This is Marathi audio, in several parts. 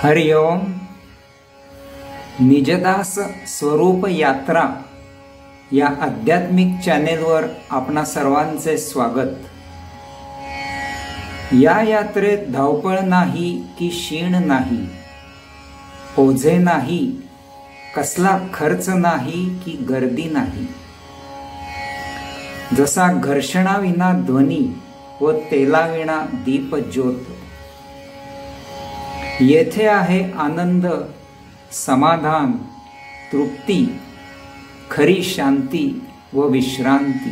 हरि ओम। निजदास स्वरूप यात्रा या आध्यात्मिक चॅनेलवर आपणा सर्वांचे स्वागत। या यात्रेत धावपळ नाही की शीण नाही, ओझे नाही, कसला खर्च नाही की गर्दी नाही। जसा घर्षणाविना ध्वनी व तेलाविना दीप ज्योत। येथे आहे आनंद, समाधान, तृप्ती, खरी शांती व विश्रांती।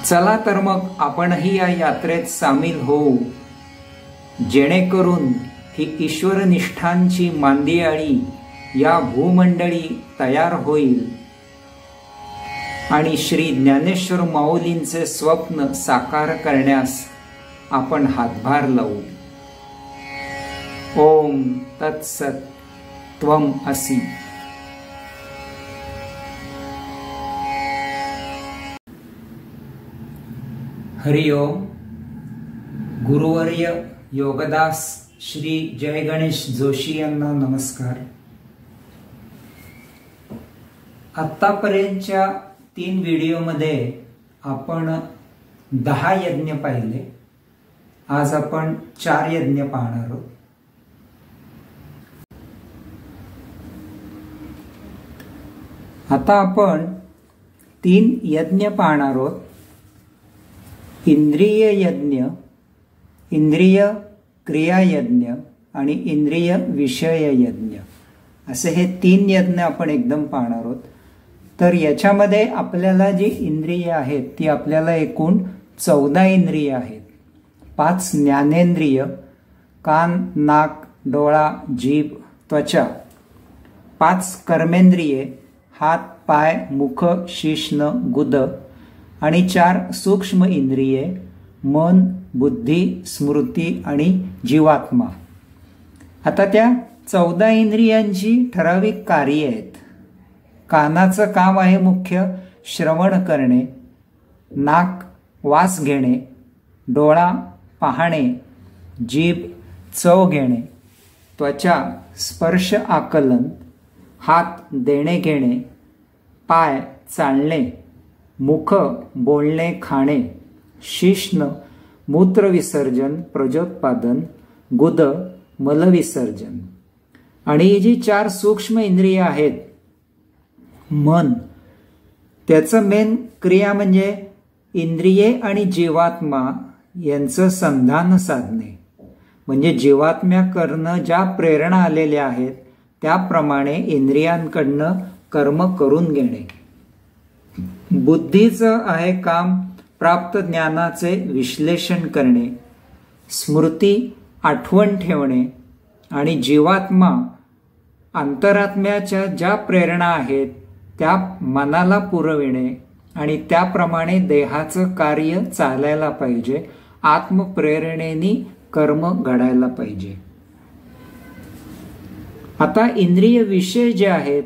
चला तर मग आपणही या यात्रेत सामील होऊ, जेणेकरून ही ईश्वरनिष्ठांची मांदियाळी या भूमंडळी तयार होईल आणि श्री ज्ञानेश्वर माऊलींचे स्वप्न साकार करण्यास आपण हातभार लावू। ओम तत्सत त्वम असि। हरि ओम। गुरुवर्य योगदास श्री जय गणेश जोशी यांना नमस्कार। आतापर्यंतच्या 3 व्हिडिओमध्ये आपण 10 यज्ञ पाहिले। आज आपण 4 यज्ञ पाहणार आहोत। आता आपण 3 यज्ञ पाहणार आहोत। इंद्रिय यज्ञ, इंद्रिय क्रिया यज्ञ आणि इंद्रिय विषय यज्ञ, असे हे 3 यज्ञ आपण एकदम पाहणार आहोत। तर याच्यामध्ये आपल्याला जी इंद्रिय आहेत ती आपल्याला एकूण 14 इंद्रिय आहेत। 5 ज्ञानेंद्रिय, कान, नाक, डोळा, जीभ, त्वचा। 5 कर्मेंद्रिये, हात, पाय, मुख, शिश्न, गुद आणि 4 सूक्ष्म इंद्रिये, मन, बुद्धी, स्मृती आणि जीवात्मा। आता त्या 14 इंद्रियांची ठराविक कार्ये आहेत। कानाचं काम आहे मुख्य श्रवण करणे, नाक वास घेणे, डोळा पाहणे, जीभ चव घेणे, त्वचा स्पर्श आकलन, हात देणे घेणे, पाय चालणे, मुख बोलणे खाणे, शिश्न मूत्र विसर्जन प्रजोत्पादन, गुद मलविसर्जन। आणि ही जी 4 सूक्ष्म इंद्रिय आहेत, मन, त्याचं मेन क्रिया म्हणजे इंद्रिये आणि जीवात्मा यांचं संधान साधणे। म्हणजे जीवात्म्याकडनं ज्या प्रेरणा आलेल्या आहेत त्याप्रमाणे इंद्रियांकडनं कर्म करून घेणे। बुद्धीचं आहे काम प्राप्त ज्ञानाचे विश्लेषण करणे, स्मृती आठवण ठेवणे आणि जीवात्मा अंतरात्म्याच्या ज्या प्रेरणा आहेत त्या मनाला पुरविणे आणि त्याप्रमाणे देहाचं कार्य चालायला पाहिजे। आत्मप्रेरणेने कर्म घडायला पाहिजे। आता इंद्रिय विषय जे आहेत,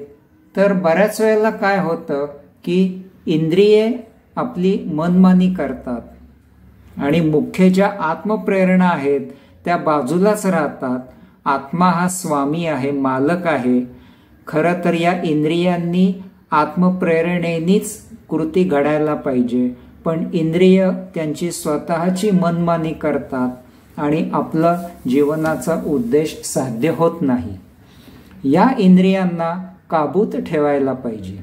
तर बऱ्याच वेळेला काय होतं की इंद्रिये आपली मनमानी करतात आणि मुख्य ज्या आत्मप्रेरणा आहेत त्या बाजूलाच राहतात। आत्मा हा स्वामी आहे, मालक आहे। खरं तर या इंद्रियांनी आत्मप्रेरणेनीच कृती घडायला पाहिजे, पण इंद्रिय त्यांची स्वतःची मनमानी करतात आणि आपला जीवनाचा उद्देश साध्य होत नाही। या इंद्रियांना काबूत ठेवायला पाहिजे।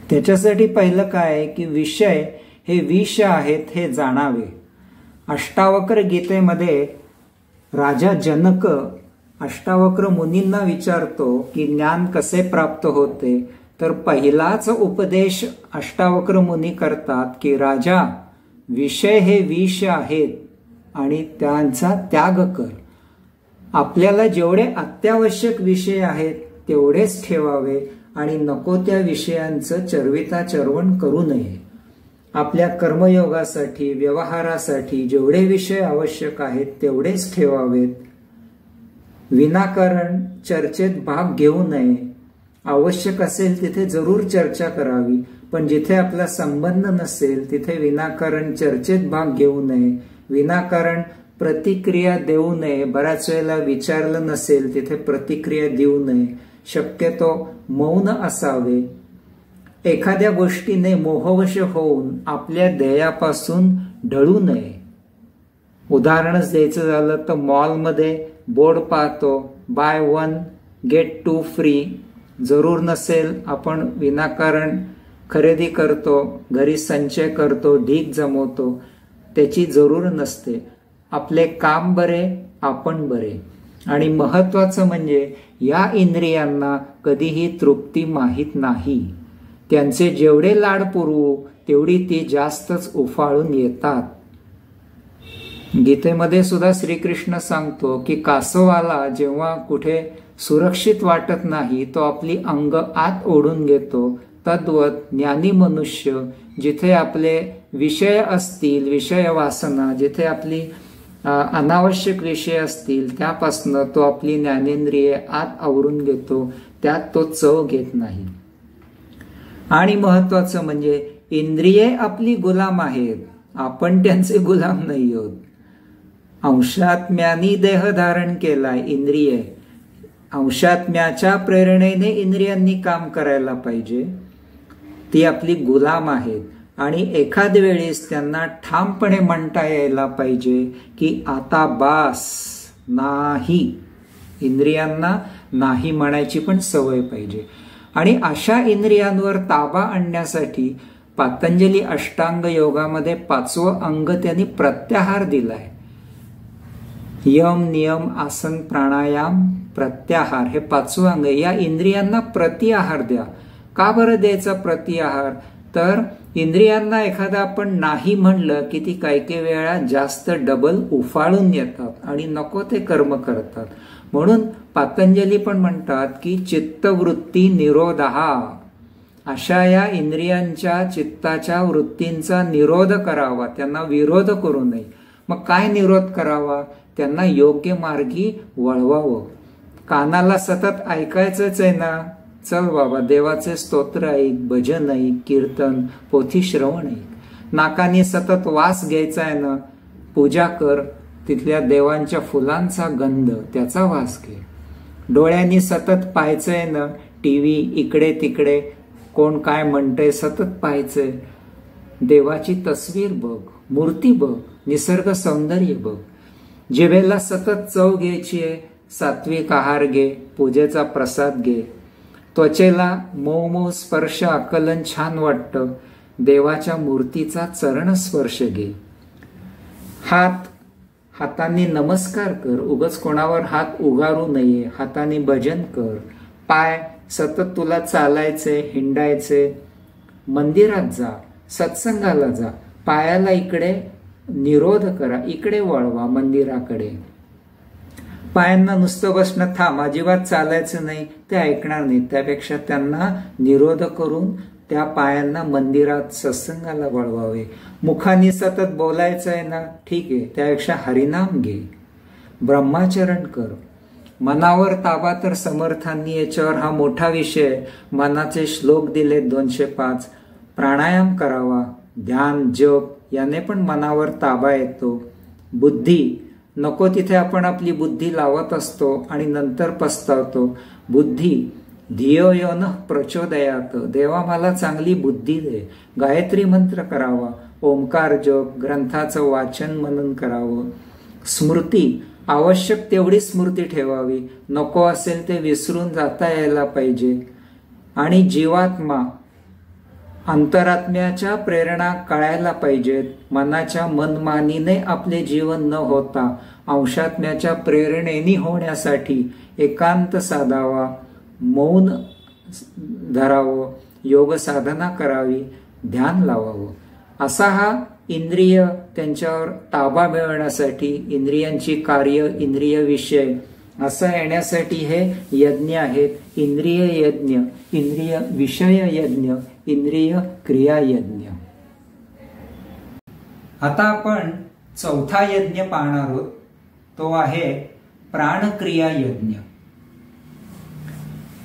त्याच्यासाठी पहिलं काय आहे की विषय हे विष आहेत हे जाणावे। अष्टावक्र गीतेमध्ये राजा जनक अष्टावक्र मुनींना विचारतो की ज्ञान कसे प्राप्त होते, तर पहिलाच उपदेश अष्टावक्र मुनी करतात की राजा, विषय हे विष आहेत आणि त्यांचा त्याग कर। आपल्याला जेवढे अत्यावश्यक विषय आहेत तेवढेच ठेवावे आणि नको त्या विषयांचं चर्विता चर्वण करू नये। आपल्या कर्मयोगासाठी, व्यवहारासाठी जेवढे विषय आवश्यक आहेत तेवढेच ठेवावेत। विनाकारण चर्चेत भाग घेऊ नये। आवश्यक असेल तिथे जरूर चर्चा करावी, पण जिथे आपला संबंध नसेल तिथे विनाकारण चर्चेत भाग घेऊ नये। विनाकारण प्रतिक्रिया देऊ नये, बऱ्याच वेळेला विचारलं नसेल तिथे प्रतिक्रिया देऊ नये, शक्यतो मौन असावे, एखाद्या गोष्टीने मोहवश होऊन आपल्या ध्येयापासून ढळू नये. उदाहरणच द्यायचं झालं तर मॉलमध्ये बोर्ड पाहतो, बाय 1 गेट 2 फ्री, जरूर नसेल आपण विनाकारण खरेदी करतो, घरी संचय करतो, ढीग जमवतो, त्याची जरूर नसते. आपले काम बरे, आपण बरे. आणि महत्वाचं म्हणजे या इंद्रियांना कधीही तृप्ती माहीत नाही. त्यांचे जेवढे लाड पुरवू तेवढी ती जास्तच उफाळून येतात. गीतेमध्ये सुद्धा श्रीकृष्ण सांगतो की कासवाला जेव्हा कुठे सुरक्षित वाटत नाही तो आपली अंग आत ओढून घेतो. तद्वत ज्ञानी मनुष्य जिथे आपले विषय असतील, विषय वासना, जिथे आपली अनावश्यक विषय असतील त्यापासनं तो आपली ज्ञानेंद्रिये आत आवरून घेतो, त्यात तो चव घेत नाही. आणि महत्वाचं म्हणजे इंद्रिये आपली गुलाम आहेत, आपण त्यांचे गुलाम नाही आहोत. अंशात्म्यानी देह धारण केलाय इंद्रिय, अंशात्म्याच्या प्रेरणेने इंद्रियांनी काम करायला पाहिजे. ती आपली गुलाम आहेत आणि एखाद वेळेस त्यांना ठामपणे म्हणता यायला पाहिजे की आता बास, नाही. इंद्रियांना नाही म्हणायची पण सवय पाहिजे. आणि अशा इंद्रियांवर ताबा आणण्यासाठी पतंजली अष्टांग योगामध्ये 5वं अंग त्यांनी प्रत्याहार दिलाय. यम, नियम, आसन, प्राणायाम, प्रत्याहार हे 5वं अंग. या इंद्रियांना प्रतिआहार द्या. का बरं द्यायचा प्रतिआहार? तर इंद्रियांना एखादा आपण नाही म्हणलं की ती काही वेळा जास्त डबल उफाळून येतात आणि नको ते कर्म करतात. म्हणून पतंजली पण म्हणतात की चित्तवृत्ती निरोधहा, अशा या इंद्रियांच्या चित्ताच्या वृत्तींचा निरोध करावा, त्यांना विरोध करू नये. मग काय निरोध करावा? त्यांना योग्य मार्गी वळवावं. कानाला सतत ऐकायचंच आहे ना, चल बाबा देवाचे स्तोत्र ऐक, भजन ऐक, कीर्तन, पोथी श्रवण ऐक. नाकाने सतत वास घ्यायचा आहे ना, पूजा कर, तिथल्या देवांच्या फुलांचा गंध त्याचा वास घे. डोळ्यांनी सतत पाहायचंय ना, टीव्ही इकडे तिकडे कोण काय म्हणतंय सतत पाहायचंय. देवाची तस्वीर बघ, मूर्ती बघ, निसर्ग सौंदर्य बघ. जिभेला सतत चव घ्यायची आहे, सात्विक आहार घे, पूजेचा प्रसाद घे. त्वचेला मऊ मऊ स्पर्श आकलन छान वाटतं, देवाच्या मूर्तीचा चरण स्पर्श घे. हाताने नमस्कार कर, उगाच कोणावर हात उगारू नये, हाताने भजन कर. पाय सतत तुला चालायचे, हिंडायचे, मंदिरात जा, सत्संगाला जा. पायाला इकडे निरोध करा, इकडे वळवा मंदिराकडे. पायांना नुसतं बसणं, थांब, अजिबात चालायचं नाही, ते ऐकणार नाही. त्यापेक्षा त्यांना निरोध करून त्या पायांना मंदिरात सत्संगाला वळवावे. मुखाने सतत बोलायचं आहे ना, ठीक आहे, त्यापेक्षा हरिनाम घे, ब्रह्माचरण कर. मनावर ताबा तर समर्थांनी, याच्यावर हा मोठा विषय, मनाचे श्लोक दिले 205. प्राणायाम करावा, ध्यान, जप, याने पण मनावर ताबा येतो. बुद्धी, नको तिथे आपण आपली बुद्धी लावत असतो आणि नंतर पस्तावतो. बुद्धी, धियो यो न प्रचोदयात, देवा मला चांगली बुद्धी दे. गायत्री मंत्र करावा, ओंकार जप, ग्रंथाचं वाचन मनन करावं. स्मृती, आवश्यक तेवढी स्मृती ठेवावी, नको असेल ते विसरून जाता यायला पाहिजे. आणि जीवात्मा, अंतरात्म्याच्या प्रेरणा कळायला पाहिजेत. मनाच्या मनमानीने आपले जीवन न होता अंशात्म्याच्या प्रेरणेने होण्यासाठी एकांत साधावा, मौन धरावं, योग साधना करावी, ध्यान लावावं. असा हा इंद्रिय त्यांच्यावर ताबा मिळवण्यासाठी, इंद्रियांची कार्य, इंद्रिय विषय असं येण्यासाठी हे यज्ञ आहेत. इंद्रिय यज्ञ, इंद्रिय विषय यज्ञ, इंद्रिय क्रिया यज्ञ. आता आपण चौथा यज्ञ पाहणार आहोत, तो आहे प्राणक्रिया यज्ञ.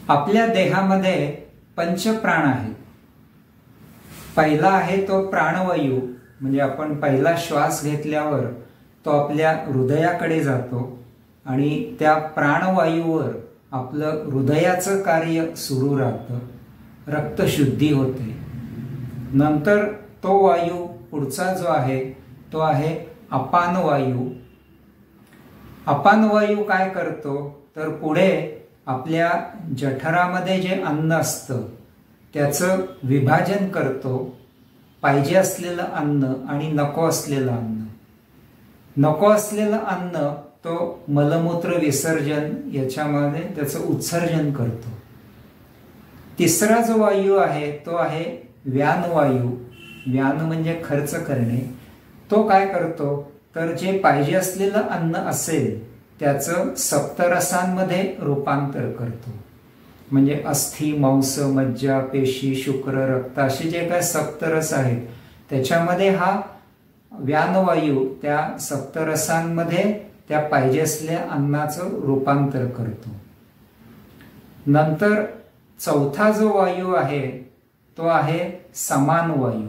आपल्या देहामध्ये पंचप्राण आहेत. पहिला आहे तो प्राणवायू, म्हणजे आपण पहिला श्वास घेतल्यावर तो आपल्या हृदयाकडे जातो आणि त्या प्राणवायूवर आपलं हृदयाचं कार्य सुरू राहतं, रक्तशुद्धी होते. नंतर तो वायू पुढचा जो आहे तो आहे अपान वायू. अपान वायू काय करतो तर पुढे आपल्या जठरामध्ये जे अन्न असतं त्याचं विभाजन करतो. पाहिजे असलेलं अन्न आणि नको असलेलं अन्न. नको असलेलं अन्न तो मलमूत्र विसर्जन याच्यामध्ये त्याचं उत्सर्जन करतो. तिसरा जो वायू आहे तो आहे व्यानवायू. व्यान म्हणजे खर्च करणे. तो काय करतो तर जे पाहिजे असलेलं अन्न असेल त्याचं सप्तरसांमध्ये रूपांतर करतो. म्हणजे अस्थि, मांस, मज्जा, पेशी, शुक्र, रक्त असे जे काय सप्तरस आहेत त्याच्यामध्ये हा व्यानवायू त्या सप्तरसांमध्ये त्या पाहिजे असलेल्या अन्नाचं रूपांतर करतो. नंतर चौथा जो वायू आहे तो आहे समान वायू.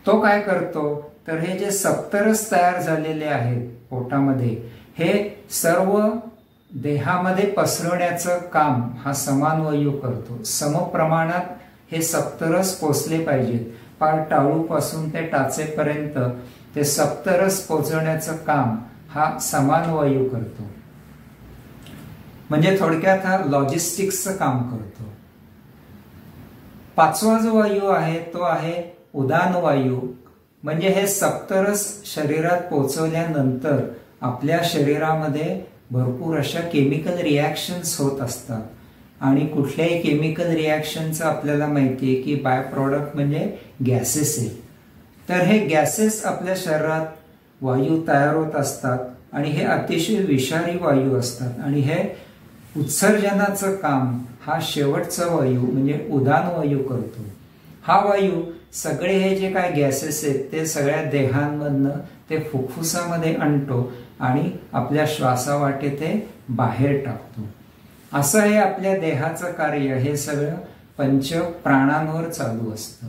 तो काय करतो तर हे जे सप्तरस तयार झालेले आहेत पोटामध्ये हे सर्व देहामध्ये पसरवण्याचं काम हा समान वायू करतो. समप्रमाणात हे सप्तरस पोचले पाहिजेत. पार टाळूपासून ते टाचेपर्यंत ते सप्तरस पोचवण्याचं काम हा समान वायू करतो. म्हणजे थोडक्यात हा लॉजिस्टिक्सचं काम करतो. पाचवा जो वायू आहे तो आहे उदान वायू. म्हणजे हे सप्तरस शरीरात पोचवल्यानंतर आपल्या शरीरामध्ये भरपूर अशा केमिकल रिॲक्शन्स होत असतात आणि कुठल्याही केमिकल रिॲक्शनचं आपल्याला माहिती आहे की बाय प्रॉडक्ट म्हणजे गॅसेस आहेत. तर हे गॅसेस आपल्या शरीरात वायू तयार होत असतात आणि हे अतिशय विषारी वायू असतात आणि हे उत्सर्जनाचं काम हा शेवटचा वायू म्हणजे उदान वायू करतो. हा वायू सगळे हे जे काय गॅसेस आहेत ते सगळ्या देहांमधनं ते फुफ्फुसामध्ये आणतो आणि आपल्या श्वासावाटे ते बाहेर टाकतो. असं हे आपल्या देहाचं कार्य हे सगळं पंच प्राणांवर चालू असतं.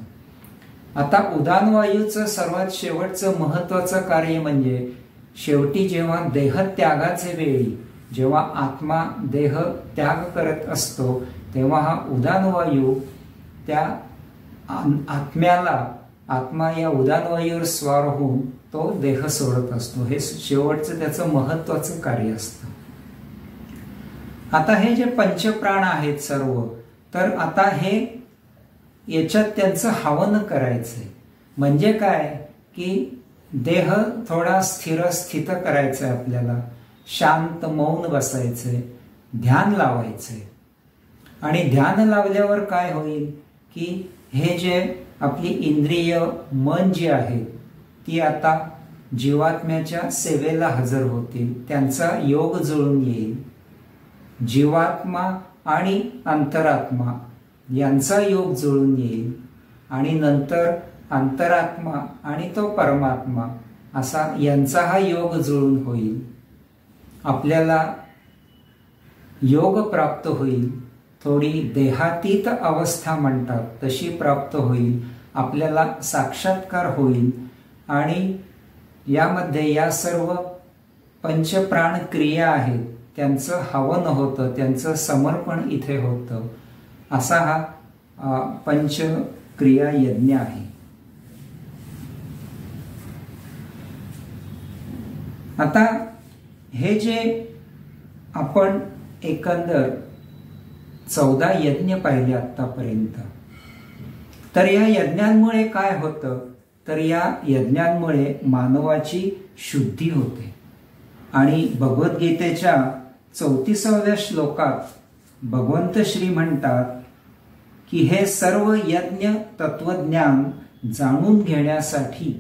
आता उदान वायूचं सर्वात शेवटचं महत्वाचं कार्य म्हणजे शेवटी जेव्हा देहत्यागाचे वेळी जेव्हा आत्मा देह त्याग करत असतो तेव्हा हा उदान वायू त्या आत्मा या उदान वायूवर स्वार होऊन तो देह सोडत असतो. हे शेवटचं त्याचं महत्वाचं कार्य असतं. आता हे जे पंचप्राण आहेत सर्व तर आता हे याच्यात त्यांचं हवन करायचंय. म्हणजे काय की देह थोडा स्थित करायचंय आपल्याला. शांत मौन बसायचंय, ध्यान लावायचंय. आणि ध्यान लावल्यावर काय होईल की हे जे आपली इंद्रिय मन जी आहेत ती आता जीवात्म्याच्या सेवेला हजर होतील. त्यांचा योग जुळून येईल. जीवात्मा आणि अंतरात्मा यांचा योग जुळून येईल आणि नंतर अंतरात्मा आणि तो परमात्मा असा यांचा हा योग जुळून होईल. आपल्याला योग प्राप्त होईल. थोडी देहातीत अवस्था म्हणतात तशी प्राप्त होईल. आपल्याला साक्षात्कार होईल आणि यामध्ये या सर्व पंचप्राण क्रिया आहेत त्यांचं हवन होतं, त्यांचं समर्पण इथे होतं. असा हा पंचक्रिया यज्ञ आहे. आता हे जे आपण एकंदर 14 यज्ञ पाहिले आतापर्यंत, तर या यज्ञांमुळे काय होतं तर या यज्ञांमुळे मानवाची शुद्धी होते. आणि भगवद्गीतेच्या 34व्या श्लोकात भगवंत श्री म्हणतात की हे सर्व यज्ञ तत्वज्ञान जाणून घेण्यासाठी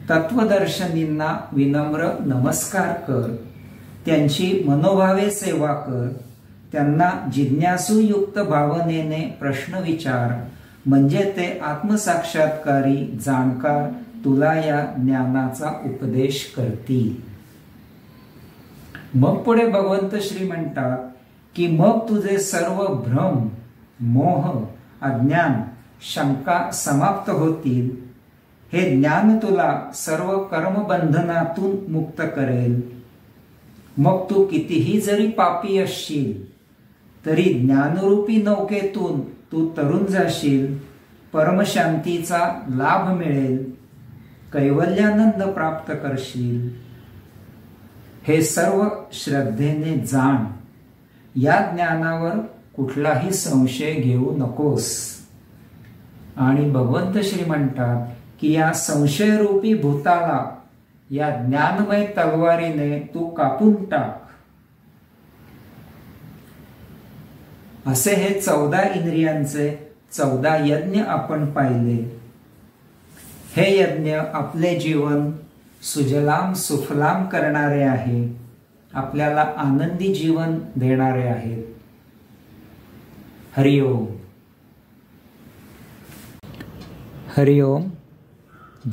तत्वदर्शनींना विनम्र नमस्कार कर, त्यांची मनोभावे सेवा कर, त्यांना जिज्ञासूयुक्त भावनेने प्रश्न विचार, म्हणजे ते आत्मसाक्षात्कारी जाणकार तुला या ज्ञानाचा उपदेश करतील. मग पुढे भगवंत श्री म्हणतात की मग तुझे सर्व भ्रम, मोह, अज्ञान, शंका समाप्त होतील. हे ज्ञान तुला सर्व कर्मबंधनातून मुक्त करेल. मग तू कितीही जरी पापी असशील तरी ज्ञानरूपी नौकेतून तू तरुण जाशील. परमशांतीचा लाभ मिळेल. कैवल्यानंद प्राप्त करशील. हे सर्व श्रद्धेने जाण. या ज्ञानावर कुठलाही संशय घेऊ नकोस. आणि भगवंत श्री म्हणतात की या संशयरूपी भूताला या ज्ञानमय तलवारीने तू कापून टाक. असे हे 14 इंद्रियांचे 14 यज्ञ आपण पाहिले. हे यज्ञ आपले जीवन सुजलाम सुफलाम करणारे आहे. आपल्याला आनंदी जीवन देणारे आहेत. हरिओम. हरिओम.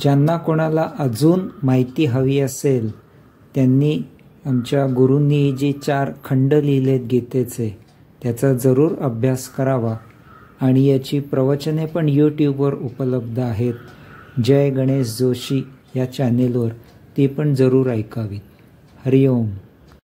ज्यांना कोणाला अजून माहिती हवी असेल त्यांनी आमच्या गुरूंनी जी 4 खंड लिहिलेत गीतेचे त्याचा जरूर अभ्यास करावा. आणि याची प्रवचने पण यूट्यूबवर उपलब्ध आहेत. जय गणेश जोशी या चॅनेलवर ती पण जरूर ऐकावीत. हरिओम.